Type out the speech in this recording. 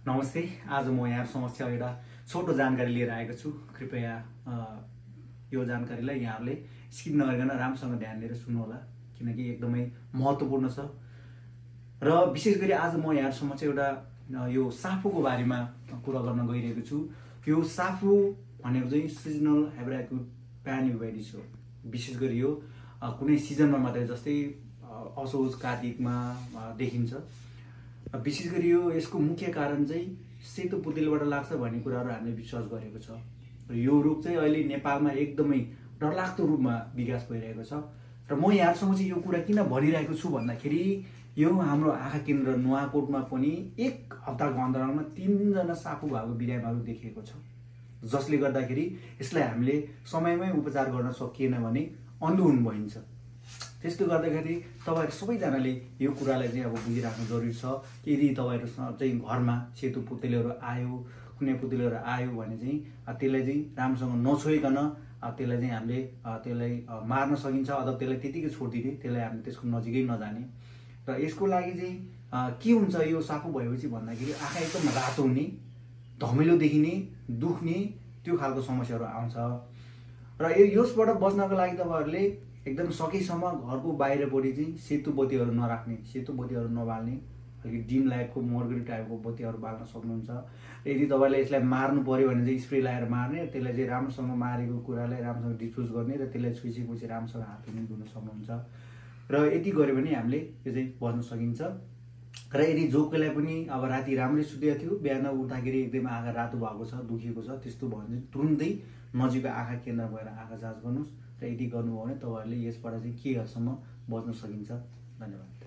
नमस्ते। आज म यहाँ समक्ष एउटा छोटो जानकारी लिएर आएको छु। कृपया यो जानकारीलाई यहाँहरूले स्किप नगरिकन राम्रोसँग ध्यान दिएर सुन्नुहोला, किनकि एकदमै महत्त्वपूर्ण छ। र विशेष गरी आज म यहाँ समक्ष एउटा यो साफुको बारेमा कुरा गर्न गइरहेको छु। यो साफु भनेको चाहिँ सिजनल हेब्राक्युट प्यानिभाइटिस हो। विशेष गरी यो कुनै सिजनमा मात्रै, जस्तै असोज कार्तिकमा देखिन्छ। विशेष गरी यसको मुख्य कारण चाहिँ सेतो पुतलीबाट लाग्छ भन्ने कुराहरू हामीले विश्वास गरेको छ। र यो रोग चाहिँ अहिले नेपालमा एकदमै डरलाग्दो रूपमा विकास भइरहेको छ। र म यहाँसँग चाहिँ यो कुरा किन भनिरहेको छु भन्दाखेरि यो हाम्रो आँखा केन्द्र नुवाकोटमा पनि 1 हप्ताको अन्तरालमा 3 जना साफु भएको बिरामीहरू देखिएको छ, जसले गर्दाखेरि यसलाई हामीले समयमै उपचार गर्न सकिएन भने अन्धुन भइन्छ। त्यसले गर्दाखेरि तपाईहरु सबैजनाले यो कुरालाई चाहिँ अब बुझिराख्नु जरुरी छ। यदि तपाईहरु चाहिँ घरमा सेतो पुतलीहरू आयो, कुनै पुतलीहरू आयो भने चाहिँ त्यसलाई चाहिँ राम्रोसँग नछोइकन त्यसलाई चाहिँ हामीले त्यसलाई मार्न सकिन्छ, अथवा त्यसलाई त्यतिकै छोड्दिने, त्यसलाई हामीले त्यसको नजिकै नजाने। र यसको लागि चाहिँ के हुन्छ यो साफु भएपछि भन्दाखेरि आँखा एकदम रातो हुने, धमिलो देखिने, दुख्ने, त्यो खालको समस्याहरू आउँछ। र यसबाट बच्नको लागि तपाईहरुले एकदम सकेसम्म घरको बाहिरपट्टि चाहिँ सेतो बत्तीहरू नराख्ने, सेतो बत्तीहरू नबाल्ने, अलिक डिम लाइटको मर्गरी टाइपको बत्तीहरू बाल्न सक्नुहुन्छ। यदि तपाईले यसलाई मार्नु पर्यो भने चाहिँ स्प्रे लगाएर मार्ने, त्यसलाई चाहिँ राम्रोसँग मारेको कुरालाई राम्रोसँग डिफ्युज गर्ने र त्यसलाई छुइसकेपछि राम्रोसँग हात धुन सक्नुहुन्छ। र यति गर्यो भने हामीले यो चाहिँ बच्न सकिन्छ। र यदि जो कोहीलाई पनि अब राति राम्रै सुतेको थियो, बिहान उठ्दाखेरि एकदम आँखा रातो भएको छ, दुखेको छ, त्यस्तो भयो भने तुरुन्तै नजिकको आँखा केन्द्र गएर आँखा जाँच गर्नुहोस्। र यदि गर्नुभयो भने तपाईहरुले यसबाट चाहिँ के हदसम्म बच्न सकिन्छ। धन्यवाद।